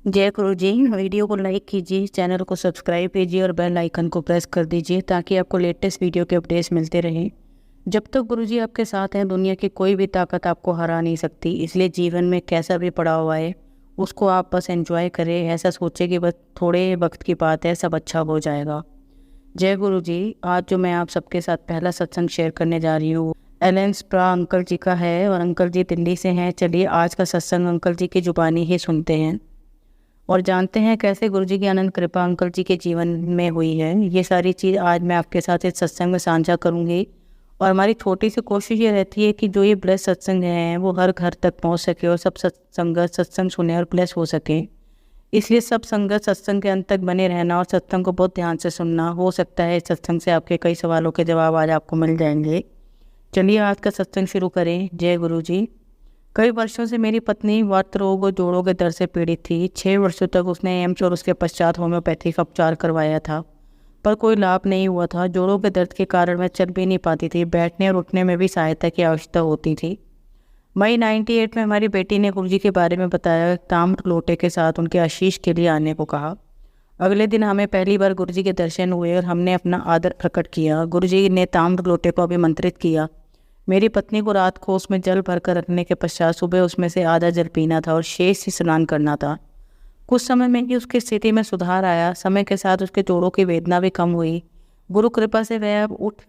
जय गुरु जी। वीडियो को लाइक कीजिए, चैनल को सब्सक्राइब कीजिए और बेल आइकन को प्रेस कर दीजिए ताकि आपको लेटेस्ट वीडियो के अपडेट्स मिलते रहें। जब तक गुरु जी आपके साथ हैं, दुनिया की कोई भी ताकत आपको हरा नहीं सकती। इसलिए जीवन में कैसा भी पड़ा हुआ है, उसको आप बस एंजॉय करें। ऐसा सोचे कि बस थोड़े वक्त की बात है, सब अच्छा हो जाएगा। जय गुरु जी। आज जो मैं आप सबके साथ पहला सत्संग शेयर करने जा रही हूँ, एलेंस प्रा अंकल जी का है और अंकल जी दिल्ली से हैं। चलिए आज का सत्संग अंकल जी की जुबानी ही सुनते हैं और जानते हैं कैसे गुरुजी की अनंत कृपा अंकल जी के जीवन में हुई है। ये सारी चीज़ आज मैं आपके साथ इस सत्संग में साझा करूंगी। और हमारी छोटी सी कोशिश ये रहती है कि जो ये ब्लेस सत्संग हैं वो हर घर तक पहुंच सके और सब सत्संग सुने और ब्लेस हो सके। इसलिए सब संगत सत्संग के अंत तक बने रहना और सत्संग को बहुत ध्यान से सुनना। हो सकता है इस सत्संग से आपके कई सवालों के जवाब आज आपको मिल जाएंगे। चलिए आज का सत्संग शुरू करें। जय गुरु जी। कई वर्षों से मेरी पत्नी वात रोग और जोड़ों के दर्द से पीड़ित थी। 6 वर्षों तक उसने एम्स और उसके पश्चात होम्योपैथी का उपचार करवाया था, पर कोई लाभ नहीं हुआ था। जोड़ों के दर्द के कारण मैं चल भी नहीं पाती थी। बैठने और उठने में भी सहायता की आवश्यकता होती थी। मई 98 में हमारी बेटी ने गुरुजी के बारे में बताया। ताम्र लोटे के साथ उनके आशीष के लिए आने को कहा। अगले दिन हमें पहली बार गुरुजी के दर्शन हुए और हमने अपना आदर प्रकट किया। गुरुजी ने ताम्र लोटे को अभिमंत्रित किया। मेरी पत्नी को रात को उसमें जल भरकर रखने के पश्चात सुबह उसमें से आधा जल पीना था और शेष से स्नान करना था। कुछ समय में ही उसकी स्थिति में सुधार आया। समय के साथ उसके जोड़ों की वेदना भी कम हुई। गुरु कृपा से वह अब उठ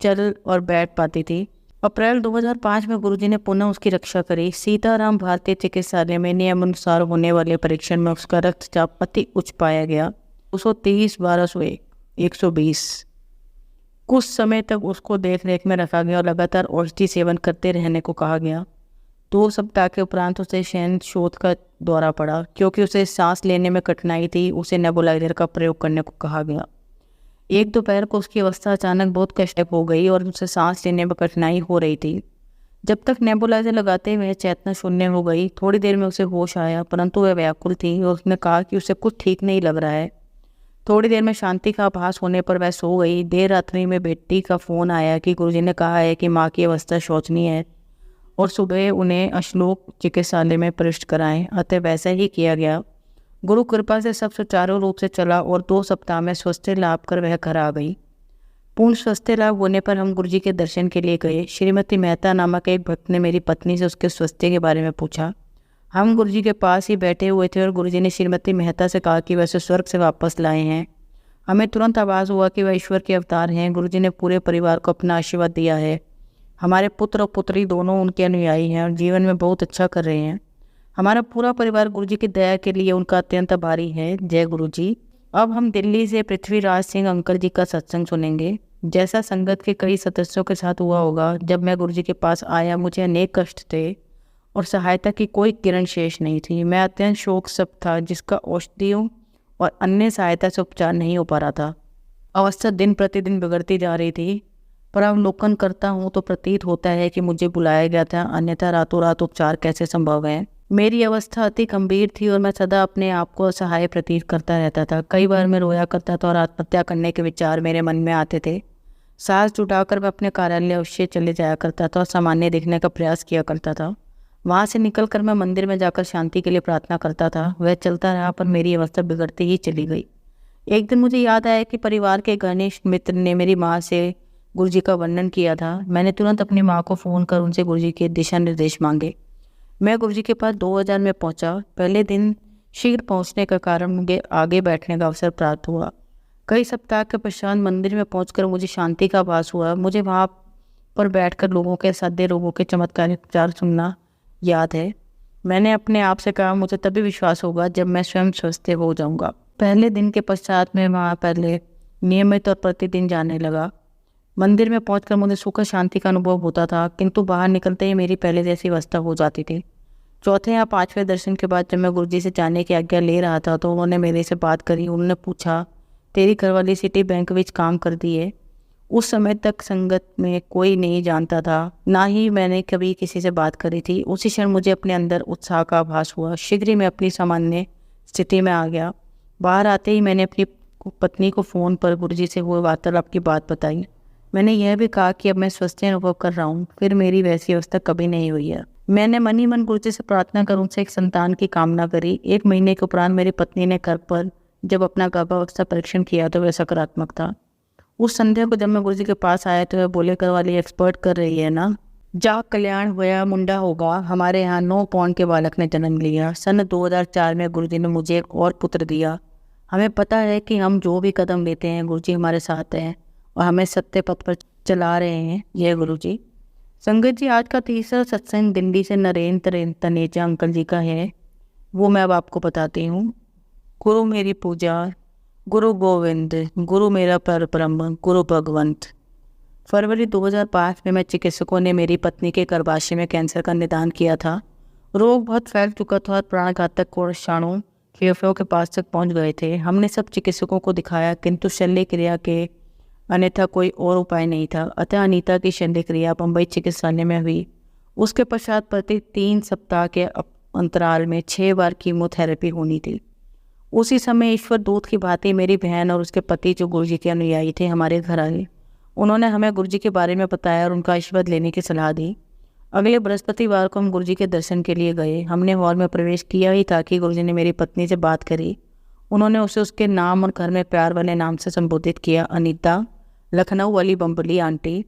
चल और बैठ पाती थी। अप्रैल 2005 में गुरुजी ने पुनः उसकी रक्षा करी। सीताराम भारतीय चिकित्सालय में नियमानुसार होने वाले परीक्षण में उसका रक्तचाप अति उच्च पाया गया, 230, 1201, 120। कुछ समय तक उसको देख रेख में रखा गया और लगातार औषधि सेवन करते रहने को कहा गया। 2 सप्ताह के उपरांत उसे शयन शोध का दौरा पड़ा। क्योंकि उसे सांस लेने में कठिनाई थी, उसे नेबुलाइजर का प्रयोग करने को कहा गया। एक दोपहर को उसकी अवस्था अचानक बहुत कष्टक हो गई और उसे सांस लेने में कठिनाई हो रही थी। जब तक नेबुलाइजर लगाते हुए चेतना शून्य हो गई। थोड़ी देर में उसे होश आया, परंतु वह व्याकुल थी और उसने कहा कि उसे कुछ ठीक नहीं लग रहा है। थोड़ी देर में शांति का आभास होने पर वह सो गई। देर रात्रि में बेटी का फोन आया कि गुरुजी ने कहा है कि माँ की अवस्था शोचनीय है और सुबह उन्हें अश्लोक चिकित्सालय में प्रविष्ट कराएं। अतः वैसा ही किया गया। गुरु कृपा से सब सुचारू रूप से चला और 2 सप्ताह में स्वास्थ्य लाभ कर वह घर आ गई। पूर्ण स्वास्थ्य लाभ होने पर हम गुरुजी के दर्शन के लिए गए। श्रीमती मेहता नामक एक भक्त ने मेरी पत्नी से उसके स्वास्थ्य के बारे में पूछा। हम गुरुजी के पास ही बैठे हुए थे और गुरुजी ने श्रीमती मेहता से कहा कि वैसे स्वर्ग से वापस लाए हैं। हमें तुरंत आभास हुआ कि वह ईश्वर के अवतार हैं। गुरुजी ने पूरे परिवार को अपना आशीर्वाद दिया है। हमारे पुत्र और पुत्री दोनों उनके अनुयायी हैं और जीवन में बहुत अच्छा कर रहे हैं। हमारा पूरा परिवार गुरुजी की दया के लिए उनका अत्यंत आभारी है। जय गुरु जी। अब हम दिल्ली से पृथ्वीराज सिंह अंकल जी का सत्संग सुनेंगे। जैसा संगत के कई सदस्यों के साथ हुआ होगा, जब मैं गुरुजी के पास आया मुझे अनेक कष्ट थे और सहायता की कोई किरण शेष नहीं थी। मैं अत्यंत शोक सब था, जिसका औषधियों और अन्य सहायता से उपचार नहीं हो पा रहा था। अवस्था दिन प्रतिदिन बिगड़ती जा रही थी। पर अवलोकन करता हूँ तो प्रतीत होता है कि मुझे बुलाया गया था, अन्यथा रातों रात उपचार कैसे संभव है। मेरी अवस्था अति गंभीर थी और मैं सदा अपने आप को असहाय प्रतीत करता रहता था। कई बार मैं रोया करता था और आत्महत्या करने के विचार मेरे मन में आते थे। सांस जुटाकर मैं अपने कार्यालय अवश्य चले जाया करता था और सामान्य दिखने का प्रयास किया करता था। वहाँ से निकलकर मैं मंदिर में जाकर शांति के लिए प्रार्थना करता था। वह चलता रहा, पर मेरी अवस्था बिगड़ती ही चली गई। एक दिन मुझे याद आया कि परिवार के घनिष्ठ मित्र ने मेरी माँ से गुरुजी का वर्णन किया था। मैंने तुरंत अपनी माँ को फ़ोन कर उनसे गुरुजी के दिशा निर्देश मांगे। मैं गुरुजी के पास 2000 में पहुँचा। पहले दिन शीघ्र पहुँचने का कारण मुझे आगे बैठने का अवसर प्राप्त हुआ। कई सप्ताह के पश्चात मंदिर में पहुँचकर मुझे शांति का आभास हुआ। मुझे वहाँ पर बैठकर लोगों के सादे रोगों के चमत्कारिक उपचार सुनना याद है। मैंने अपने आप से कहा मुझे तभी विश्वास होगा जब मैं स्वयं स्वस्थ हो जाऊंगा। पहले दिन के पश्चात मैं वहाँ पहले नियमित और प्रतिदिन जाने लगा। मंदिर में पहुंचकर मुझे सुख शांति का अनुभव होता था, किंतु बाहर निकलते ही मेरी पहले जैसी अवस्था हो जाती थी। चौथे या 5वें दर्शन के बाद जब मैं गुरुजी से जाने की आज्ञा ले रहा था तो उन्होंने मेरे से बात करी। उन्होंने पूछा, तेरी घरवाली सिटी बैंक विच काम करती है? उस समय तक संगत में कोई नहीं जानता था, ना ही मैंने कभी किसी से बात करी थी। उसी क्षण मुझे अपने अंदर उत्साह का आभास हुआ। शीघ्र ही मैं अपनी सामान्य स्थिति में आ गया। बाहर आते ही मैंने अपनी पत्नी को फ़ोन पर गुरुजी से हुए वार्तालाप की बात बताई। मैंने यह भी कहा कि अब मैं स्वस्थ अनुभव कर रहा हूँ, फिर मेरी वैसी अवस्था कभी नहीं हुई है। मैंने मन ही मन गुरुजी से प्रार्थना कर उनसे एक संतान की कामना करी। 1 महीने के उपरांत मेरी पत्नी ने घर पर जब अपना गर्भावस्था परीक्षण किया तो वह सकारात्मक था। उस संध्या को जब मैं गुरुजी के पास आया तो वह बोले, घर वाली एक्सपर्ट कर रही है ना, जा कल्याण हुआ मुंडा होगा। हमारे यहाँ 9 पौंड के बालक ने जन्म लिया। सन 2004 में गुरुजी ने मुझे एक और पुत्र दिया। हमें पता है कि हम जो भी कदम लेते हैं गुरुजी हमारे साथ हैं और हमें सत्य पथ पर चला रहे हैं। जय गुरुजी। संगत जी, आज का तीसरा सत्संग दिल्ली से नरेंद्र तनेजा अंकल जी का है, वो मैं अब आपको बताती हूँ। गुरु मेरी पूजा, गुरु गोविंद, गुरु मेरा पर ब्रह्म, गुरु भगवंत। फरवरी 2005 में मैं चिकित्सकों ने मेरी पत्नी के गर्भाशय में कैंसर का निदान किया था। रोग बहुत फैल चुका था और प्राणघातक कोषाणु फेफड़ों के पास तक पहुंच गए थे। हमने सब चिकित्सकों को दिखाया किंतु शल्य क्रिया के अन्यथा कोई और उपाय नहीं था। अतः अनीता की शल्य क्रिया बम्बई चिकित्सालय में हुई। उसके पश्चात प्रति 3 सप्ताह के अंतराल में 6 बार कीमोथेरेपी होनी थी। उसी समय ईश्वर दूत की भांति मेरी बहन और उसके पति जो गुरुजी के अनुयायी थे हमारे घर आए। उन्होंने हमें गुरुजी के बारे में बताया और उनका आशीर्वाद लेने की सलाह दी। अगले बृहस्पतिवार को हम गुरुजी के दर्शन के लिए गए। हमने हॉल में प्रवेश किया ही था कि गुरुजी ने मेरी पत्नी से बात करी। उन्होंने उसे उसके नाम और घर में प्यार वाले नाम से संबोधित किया, अनीता, लखनऊ वाली बम्बली आंटी।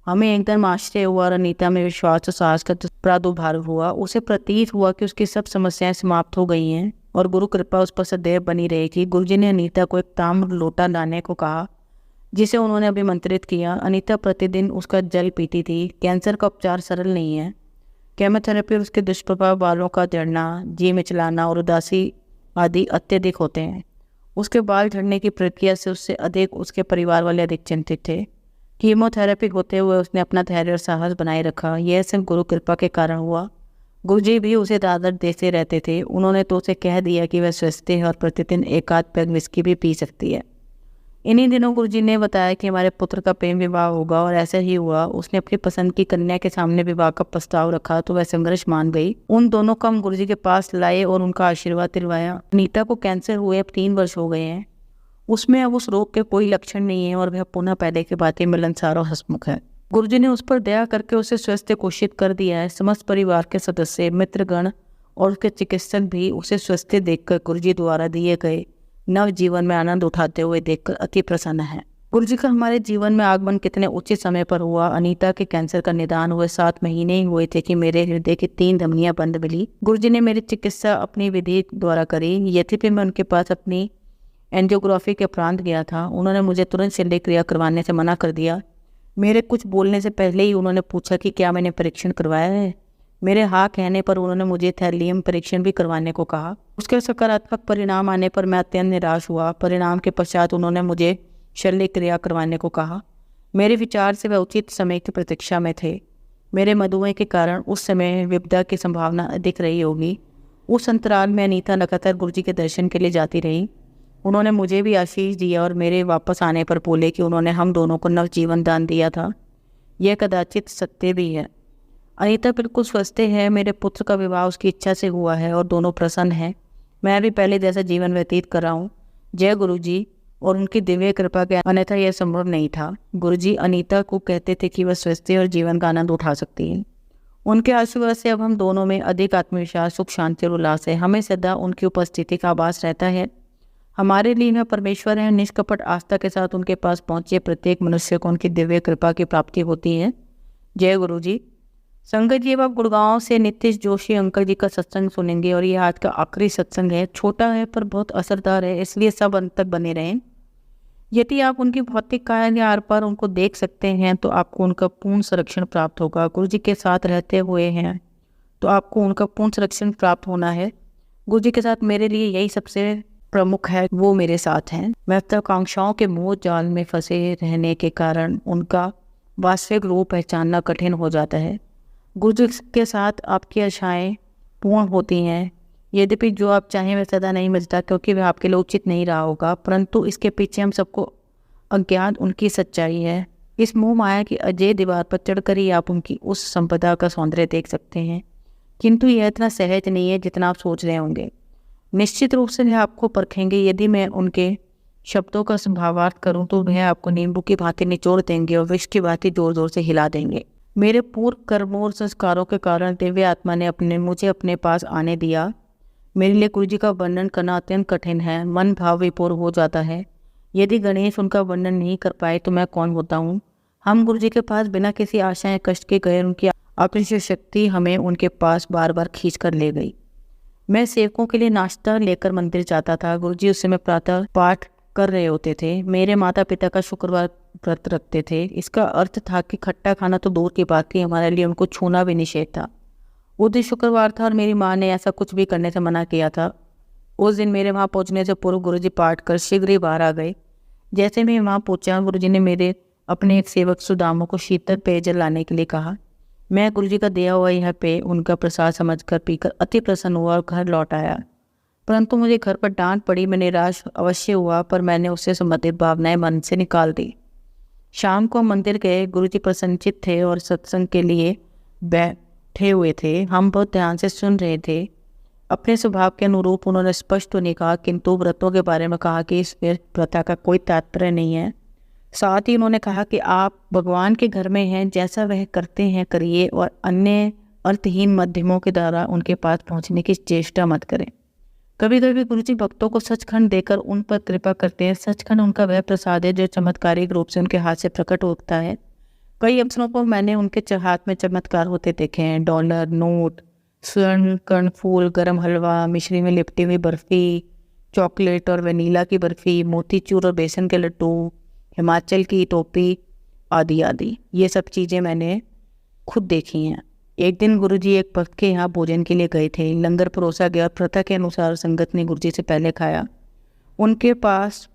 हमें एकदम आश्चर्य हुआ और अनीता में विश्वास और साहस का प्रादुर्भाव हुआ। उसे प्रतीत हुआ कि उसकी सब समस्याएं समाप्त हो गई हैं और गुरु कृपा उस पर सदैव बनी रहेगी। गुरुजी ने अनीता को एक ताम्र लोटा लाने को कहा जिसे उन्होंने अभिमंत्रित किया। अनीता प्रतिदिन उसका जल पीती थी। कैंसर का उपचार सरल नहीं है। केमोथेरेपी और उसके दुष्प्रभाव बालों का झड़ना, जी मिचलाना और उदासी आदि अत्यधिक होते हैं। उसके बाल झड़ने की प्रक्रिया से उससे अधिक उसके परिवार वाले अधिक चिंतित थे। कीमोथेरेपी होते हुए उसने अपना धैर्य और साहस बनाए रखा। यह सिर्फ गुरु कृपा के कारण हुआ। गुरुजी भी उसे दादर देते रहते थे। उन्होंने तो उसे कह दिया कि वह स्वस्थ है और प्रतिदिन 1 आध पैग विस्की भी पी सकती है। इन्हीं दिनों गुरुजी ने बताया कि हमारे पुत्र का प्रेम विवाह होगा और ऐसा ही हुआ। उसने अपनी पसंद की कन्या के सामने विवाह का प्रस्ताव रखा तो वह संघर्ष मान गई। उन दोनों को हम गुरुजी के पास लाए और उनका आशीर्वाद दिलवाया। अनीता को कैंसर हुए अब 3 वर्ष हो गए हैं। उसमें अब उस रोग के कोई लक्षण नहीं है और वह पुनः पहले के बातें मिलनसार और हंसमुख है। गुरुजी ने उस पर दया करके उसे स्वस्थ घोषित कर दिया है। समस्त परिवार के सदस्य, मित्रगण और उसके चिकित्सक भी उसे स्वस्थ देखकर गुरुजी द्वारा दिए गए नव जीवन में आनंद उठाते हुए देखकर अति प्रसन्न है। गुरुजी का हमारे जीवन में आगमन कितने उचित समय पर हुआ। अनीता के कैंसर का निदान हुए 7 महीने ही हुए थे कि मेरे हृदय की 3 धमनियां बंद मिली। गुरुजी ने मेरी चिकित्सा अपनी विधि द्वारा करी। यद्यपि मैं उनके पास अपनी एंजियोग्राफी के उपरांत गया था, उन्होंने मुझे तुरंत शल्य क्रिया करवाने से मना कर दिया। मेरे कुछ बोलने से पहले ही उन्होंने पूछा कि क्या मैंने परीक्षण करवाया है। मेरे हाँ कहने पर उन्होंने मुझे थैलियम परीक्षण भी करवाने को कहा। उसके सकारात्मक परिणाम आने पर मैं अत्यंत निराश हुआ। परिणाम के पश्चात उन्होंने मुझे शल्य क्रिया करवाने को कहा। मेरे विचार से वह उचित समय की प्रतीक्षा में थे। मेरे मधुमेह के कारण उस समय विपदा की संभावना अधिक रही होगी। उस अंतराल में अनीता लगातार गुरुजी के दर्शन के लिए जाती रही। उन्होंने मुझे भी आशीष दिया और मेरे वापस आने पर बोले कि उन्होंने हम दोनों को नवजीवन दान दिया था। यह कदाचित सत्य भी है। अनीता बिल्कुल स्वस्थ है। मेरे पुत्र का विवाह उसकी इच्छा से हुआ है और दोनों प्रसन्न हैं। मैं भी पहले जैसा जीवन व्यतीत कर रहा हूँ। जय गुरुजी और उनकी दिव्य कृपा के, अन्यथा यह संभव नहीं था। गुरुजी अनीता को कहते थे कि वह स्वस्थ है और जीवन का आनंद उठा सकती है। उनके आशीर्वाद से अब हम दोनों में अधिक आत्मविश्वास, सुख, शांति और उल्लास है। हमें सदा उनकी उपस्थिति का आभास रहता है। हमारे लिए वह परमेश्वर है। निष्कपट आस्था के साथ उनके पास पहुंचे प्रत्येक मनुष्य को उनकी दिव्य कृपा की प्राप्ति होती है। जय गुरुजी। संगत जी, अब आप गुड़गांव से नीतीश जोशी अंकल जी का सत्संग सुनेंगे और ये आज का आखिरी सत्संग है। छोटा है पर बहुत असरदार है, इसलिए सब अंत तक बने रहें। यदि आप उनकी भौतिक काया के आर पार उनको देख सकते हैं तो आपको उनका पूर्ण संरक्षण प्राप्त होगा। गुरुजी के साथ रहते हुए हैं तो आपको उनका पूर्ण संरक्षण प्राप्त होना है। गुरुजी के साथ मेरे लिए यही सबसे प्रमुख है, वो मेरे साथ हैं। महत्वाकांक्षाओं के मोह जाल में फंसे रहने के कारण उनका वास्तविक रूप पहचानना कठिन हो जाता है। गुरुजी के साथ आपकी आशाएं पूर्ण होती हैं। यद्यपि जो आप चाहें वह सदा नहीं मिलता, क्योंकि वह आपके लिए उचित नहीं रहा होगा, परंतु इसके पीछे हम सबको अज्ञात उनकी सच्चाई है। इस मोह माया की अजय दीवार पर चढ़कर ही आप उनकी उस संपदा का सौंदर्य देख सकते हैं, किंतु यह इतना सहज नहीं है जितना आप सोच रहे होंगे। निश्चित रूप से वह आपको परखेंगे। यदि मैं उनके शब्दों का संभावार्थ करूं तो वह आपको नींबू की भांति निचोड़ देंगे और विष की भांति जोर जोर से हिला देंगे। मेरे पूर्व कर्मों और संस्कारों के कारण दिव्य आत्मा ने मुझे अपने पास आने दिया। मेरे लिए गुरु जी का वर्णन करना अत्यंत कठिन है, मन भाव विभोर हो जाता है। यदि गणेश उनका वर्णन नहीं कर पाए तो मैं कौन होता हूँ। हम गुरु जी के पास बिना किसी आशा या कष्ट के गए, उनकी आकर्षक शक्ति हमें उनके पास बार बार खींच कर ले गई। मैं सेवकों के लिए नाश्ता लेकर मंदिर जाता था। गुरुजी उस समय प्रातः पाठ कर रहे होते थे। मेरे माता पिता का शुक्रवार व्रत रखते थे। इसका अर्थ था कि खट्टा खाना तो दूर की बात थी, हमारे लिए उनको छूना भी निषेध था। उस दिन शुक्रवार था और मेरी माँ ने ऐसा कुछ भी करने से मना किया था। उस दिन मेरे वहाँ पहुँचने से पूर्व गुरुजी पाठ कर शीघ्र ही बाहर आ गए। जैसे मैं वहाँ पहुँचा, गुरुजी ने मेरे अपने एक सेवक सुदामा को शीतल पेयजल लाने के लिए कहा। मैं गुरुजी का दिया हुआ यह पेय उनका प्रसाद समझकर पीकर अति प्रसन्न हुआ और घर लौट आया। परंतु मुझे घर पर डांट पड़ी। मैं निराश अवश्य हुआ, पर मैंने उससे संबंधित भावनाएं मन से निकाल दी। शाम को हम मंदिर गए। गुरुजी प्रसन्नचित्त थे और सत्संग के लिए बैठे हुए थे। हम बहुत ध्यान से सुन रहे थे। अपने स्वभाव के अनुरूप उन्होंने स्पष्ट तो नहीं कहा, किंतु व्रतों के बारे में कहा कि इस प्रथा का कोई तात्पर्य नहीं है। साथ ही उन्होंने कहा कि आप भगवान के घर में हैं, जैसा वह करते हैं करिए और अन्य अर्थहीन माध्यमों के द्वारा उनके पास पहुंचने की चेष्टा मत करें। कभी कभी गुरुजी भक्तों को सचखंड देकर उन पर कृपा करते हैं। सचखंड उनका वह प्रसाद है जो चमत्कारिक रूप से उनके हाथ से प्रकट होता है। कई अवसरों पर मैंने उनके हाथ में चमत्कार होते देखे हैं। डॉलर, नोट, स्वर्ण, कर्णफूल, गरम हलवा, मिश्री में लिपटी हुई बर्फी, चॉकलेट और वनीला की बर्फी, मोतीचूर और बेसन के लड्डू, हिमाचल की टोपी आदि आदि, ये सब चीज़ें मैंने खुद देखी हैं। एक दिन गुरुजी एक भक्त के यहाँ भोजन के लिए गए थे। लंगर परोसा गया। प्रथा के अनुसार संगत ने गुरुजी से पहले खाया। उनके पास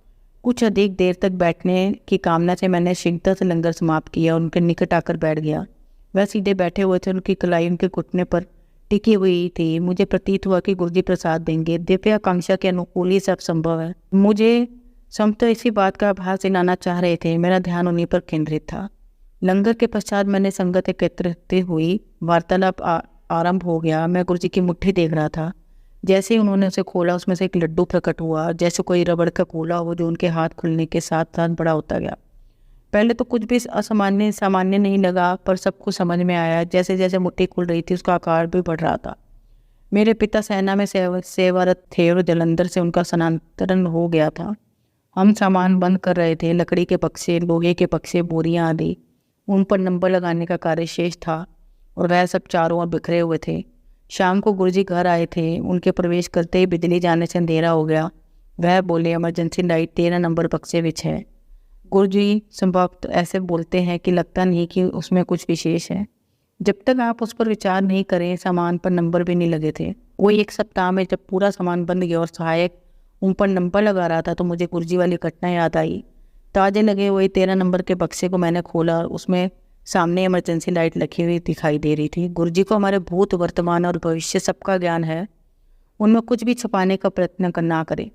कुछ अधिक देर तक बैठने की कामना से मैंने शीघ्रता से लंगर समाप्त किया और उनके निकट आकर बैठ गया। वह सीधे बैठे हुए थे। उनकी कलाई उनके घुटने पर टिकी हुई थी। मुझे प्रतीत हुआ कि गुरुजी प्रसाद देंगे। दिव्य आकांक्षा के अनुकूल ही सब संभव है। मुझे समझ इसी बात का आभास दिलाना चाह रहे थे। मेरा ध्यान उन्हीं पर केंद्रित था। लंगर के पश्चात मैंने संगत एकत्रित हुई। वार्तालाप आरंभ हो गया। मैं गुरुजी की मुट्ठी देख रहा था। जैसे ही उन्होंने उसे खोला, उसमें से एक लड्डू प्रकट हुआ, जैसे कोई रबड़ का गोला हो जो उनके हाथ खुलने के साथ साथ बड़ा होता गया। पहले तो कुछ भी सामान्य नहीं लगा, पर सब कुछ समझ में आया। जैसे जैसे मुट्ठी खुल रही थी, उसका आकार भी बढ़ रहा था। मेरे पिता सेना में सेवारत थे और जलंधर से उनका स्थानांतरण हो गया था। हम सामान बंद कर रहे थे। लकड़ी के बक्से, लोहे के बक्से, बोरियां आदि, उन पर नंबर लगाने का कार्य शेष था और वह सब चारों ओर बिखरे हुए थे। शाम को गुरुजी घर आए थे। उनके प्रवेश करते ही बिजली जाने से अंधेरा हो गया। वह बोले, इमरजेंसी लाइट 13 नंबर बक्से विच है। गुरुजी संभवतः ऐसे बोलते हैं कि लगता नहीं कि उसमें कुछ विशेष है। जब तक आप उस पर विचार नहीं करें, सामान पर नंबर भी नहीं लगे थे। वो एक सप्ताह में जब पूरा सामान बंद गया और सहायक उन पर नंबर लगा रहा था, तो मुझे गुरुजी वाली घटना याद आई। ताजे लगे हुए 13 नंबर के बक्से को मैंने खोला और उसमें सामने इमरजेंसी लाइट रखी हुई दिखाई दे रही थी। गुरुजी को हमारे भूत, वर्तमान और भविष्य सबका ज्ञान है। उनमें कुछ भी छुपाने का प्रयत्न ना करें।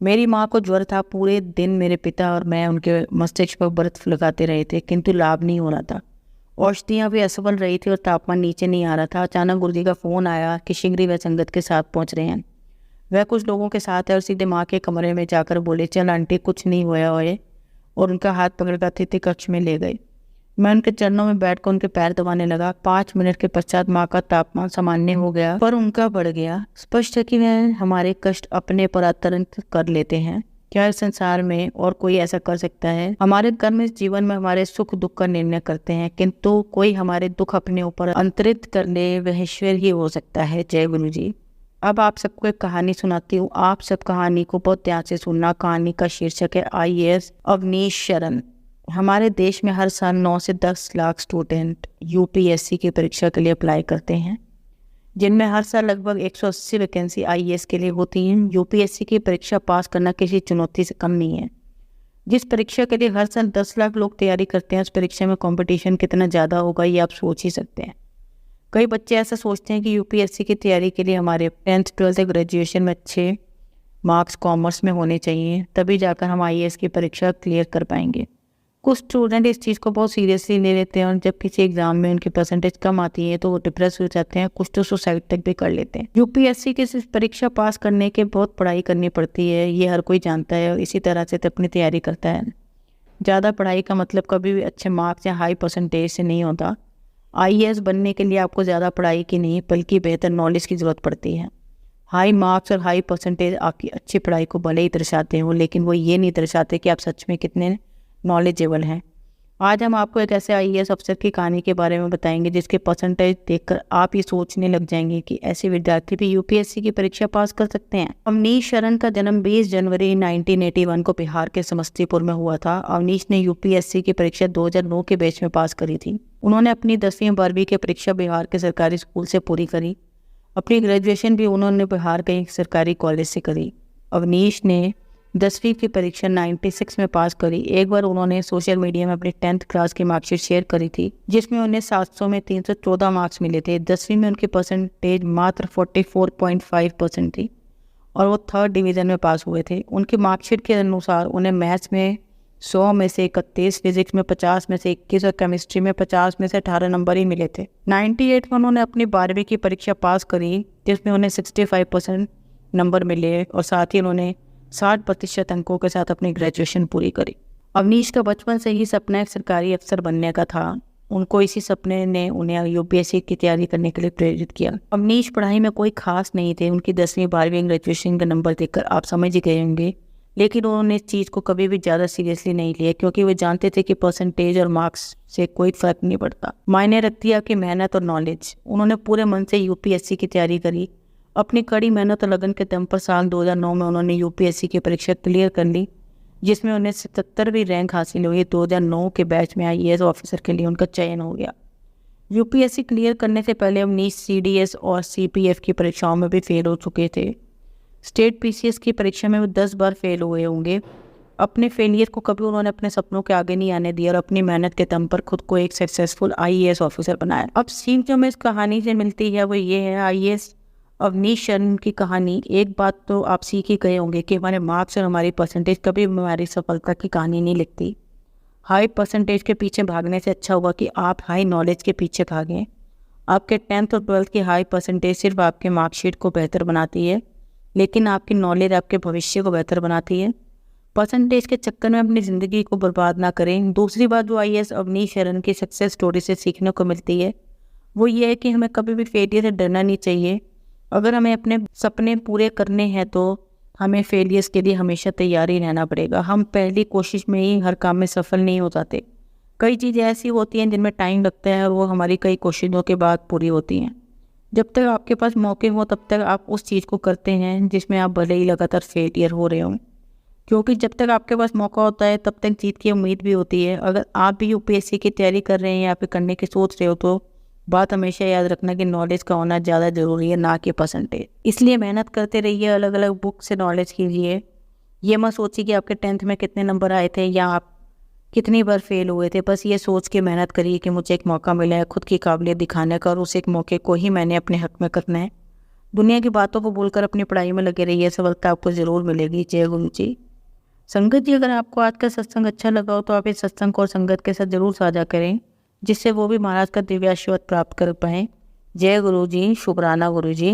मेरी माँ को ज्वर था। पूरे दिन मेरे पिता और मैं उनके मस्तिष्क पर बर्फ लगाते रहे थे, किंतु लाभ नहीं हो रहा था। औषधियाँ भी असफल रही थी और तापमान नीचे नहीं आ रहा था। अचानक गुरुजी का फ़ोन आया कि शीघ्र ही वह संगत के साथ पहुँच रहे हैं। वह कुछ लोगों के साथ है और सीधे माँ के कमरे में जाकर बोले, चल आंटी, कुछ नहीं हुआ है, और उनका हाथ पकड़कर अतिथि कक्ष में ले गए। मैं उनके चरणों में बैठकर उनके पैर दबाने लगा। 5 मिनट के पश्चात माँ का तापमान सामान्य हो गया, पर उनका बढ़ गया। स्पष्ट है कि वह हमारे कष्ट अपने पर तुरंत कर लेते हैं। क्या इस संसार में और कोई ऐसा कर सकता है? हमारे कर्म इस जीवन में हमारे सुख दुख का निर्णय करते हैं, किंतु कोई हमारे दुख अपने ऊपर अंतरित कर ले, वह ईश्वर ही हो सकता है। जय गुरु जी। अब आप सबको एक कहानी सुनाती हूँ। आप सब कहानी को बहुत ध्यान से सुनना। कहानी का शीर्षक है IAS अवनीश शरण। हमारे देश में हर साल 9 से 10 लाख स्टूडेंट UPSC की परीक्षा के लिए अप्लाई करते हैं, जिनमें हर साल लगभग 180 वैकेंसी IAS के लिए होती हैं। UPSC की परीक्षा पास करना किसी चुनौती से कम नहीं है। जिस परीक्षा के लिए हर साल 10 लाख लोग तैयारी करते हैं, उस परीक्षा में कंपटीशन कितना ज़्यादा होगा, ये आप सोच ही सकते हैं। कई बच्चे ऐसा सोचते हैं कि UPSC की तैयारी के लिए हमारे 10th 12th ग्रेजुएशन में अच्छे मार्क्स कॉमर्स में होने चाहिए, तभी जाकर हम IAS की परीक्षा क्लियर कर पाएंगे। कुछ स्टूडेंट इस चीज़ को बहुत सीरियसली ले लेते हैं और जब किसी एग्जाम में उनकी परसेंटेज कम आती है तो वो डिप्रेस हो जाते हैं। कुछ तो सुसाइड तक भी कर लेते हैं। UPSC की परीक्षा पास करने के बहुत पढ़ाई करनी पड़ती है, ये हर कोई जानता है और इसी तरह से तो अपनी तैयारी करता है। ज़्यादा पढ़ाई का मतलब कभी भी अच्छे मार्क्स या हाई परसेंटेज से नहीं होता। आईएएस बनने के लिए आपको ज़्यादा पढ़ाई की नहीं बल्कि बेहतर नॉलेज की ज़रूरत पड़ती है। हाई मार्क्स और हाई परसेंटेज आपकी अच्छी पढ़ाई को भले ही दर्शाते हो, लेकिन वो ये नहीं दर्शाते कि आप सच में कितने नॉलेजेबल हैं। आज हम आपको एक ऐसे आईएएस अफसर की कहानी के बारे में बताएंगे जिसके परसेंटेज देखकर आप ये सोचने लग जाएंगे कि ऐसे विद्यार्थी भी यूपीएससी की परीक्षा पास कर सकते हैं। अवनीश शरण का जन्म 20 जनवरी 1981 को बिहार के समस्तीपुर में हुआ था। अवनीश ने यूपीएससी की परीक्षा 2009 के बैच में पास करी थी। उन्होंने अपनी 10वीं और 12वीं की परीक्षा बिहार के सरकारी स्कूल से पूरी करी। अपनी ग्रेजुएशन भी उन्होंने बिहार के एक सरकारी कॉलेज से करी। अवनीश ने 10वीं की परीक्षा 96 में पास करी। एक बार उन्होंने सोशल मीडिया में अपनी 10th क्लास की मार्कशीट शेयर करी थी जिसमें उन्हें 700 में 314 मार्क्स मिले थे। 10वीं में उनकी परसेंटेज मात्र 44.5% थी और वो 3rd डिवीज़न में पास हुए थे। उनकी मार्कशीट के अनुसार उन्हें मैथ्स में 100 में से 31, फिजिक्स में 50 में से 21 और केमिस्ट्री में 50 में से 18 नंबर ही मिले थे। 98 में उन्होंने अपनी 12वीं की परीक्षा पास करी जिसमें उन्हें 65% नंबर मिले और साथ ही उन्होंने 60% अंकों के साथ अपनी ग्रेजुएशन पूरी करी। अवनीश का बचपन से ही सपना एक सरकारी अफसर बनने का था। उनको इसी सपने ने उन्हें यूपीएससी की तैयारी करने के लिए प्रेरित किया। अवनीश पढ़ाई में कोई खास नहीं थे। उनकी 10वीं 12वीं ग्रेजुएशन का नंबर देखकर आप समझ ही गए होंगे, लेकिन उन्होंने इस चीज़ को कभी भी ज़्यादा सीरियसली नहीं लिया क्योंकि वे जानते थे कि परसेंटेज और मार्क्स से कोई फ़र्क नहीं पड़ता। मायने रखती है आपकी मेहनत और नॉलेज। उन्होंने पूरे मन से यूपीएससी की तैयारी करी। अपनी कड़ी मेहनत और लगन के दम पर साल 2009 में उन्होंने यूपीएससी की परीक्षा क्लियर कर ली जिसमें उन्हें 77वीं रैंक हासिल हुई। 2009 के बैच में आईएएस ऑफिसर के लिए उनका चयन हो गया। यूपीएससी क्लियर करने से पहले अवनीश सीडीएस और सीपीएफ की परीक्षाओं में भी फेल हो चुके थे। स्टेट पीसीएस की परीक्षा में वो 10 बार फेल हुए होंगे। अपने फेलियर को कभी उन्होंने अपने सपनों के आगे नहीं आने दिया और अपनी मेहनत के दम पर खुद को एक सक्सेसफुल आईएएस ऑफिसर बनाया। अब सीख जो हमें इस कहानी से मिलती है वो ये है, आईएएस अवनीश शरण की कहानी। एक बात तो आप सीख ही गए होंगे कि हमारे मार्क्स और हमारी परसेंटेज कभी हमारी सफलता की कहानी नहीं लिखती। हाई परसेंटेज के पीछे भागने से अच्छा होगा कि आप हाई नॉलेज के पीछे भागें। आपके 10th और 12th की हाई परसेंटेज सिर्फ आपके मार्कशीट को बेहतर बनाती है, लेकिन आपकी नॉलेज आपके भविष्य को बेहतर बनाती है। परसेंटेज के चक्कर में अपनी ज़िंदगी को बर्बाद ना करें। दूसरी बात जो आईएएस अवनीश शरण की सक्सेस स्टोरी से सीखने को मिलती है वो ये है कि हमें कभी भी फेलियर से डरना नहीं चाहिए। अगर हमें अपने सपने पूरे करने हैं तो हमें फेलियर्स के लिए हमेशा तैयार ही रहना पड़ेगा। हम पहली कोशिश में ही हर काम में सफल नहीं हो जाते। कई चीज़ें ऐसी होती हैं जिनमें टाइम लगता है और वो हमारी कई कोशिशों के बाद पूरी होती हैं। जब तक आपके पास मौके हो तब तक आप उस चीज़ को करते हैं जिसमें आप भले ही लगातार फेलियर हो रहे हों, क्योंकि जब तक आपके पास मौका होता है तब तक जीत की उम्मीद भी होती है। अगर आप भी यूपीएससी की तैयारी कर रहे हैं या फिर करने की सोच रहे हो तो बात हमेशा याद रखना कि नॉलेज का होना ज़्यादा ज़रूरी है, ना कि परसेंटेज। इसलिए मेहनत करते रहिए, अलग अलग बुक से नॉलेज कीजिए। ये मत सोचिए कि आपके 10th में कितने नंबर आए थे या आप कितनी बार फेल हुए थे। बस ये सोच के मेहनत करिए कि मुझे एक मौका मिला है खुद की काबिलियत दिखाने का और उस एक मौके को ही मैंने अपने हक में करना है। दुनिया की बातों को बोलकर अपनी पढ़ाई में लगे रहिए, सफलता आपको ज़रूर मिलेगी। जय गुरु जी। संगत जी, अगर आपको आज का सत्संग अच्छा लगा हो तो आप इस सत्संग को और संगत के साथ जरूर साझा करें जिससे वो भी महाराज का दिव्य आशीर्वाद प्राप्त कर पाएँ। जय गुरु जी। शुभराना गुरु जी।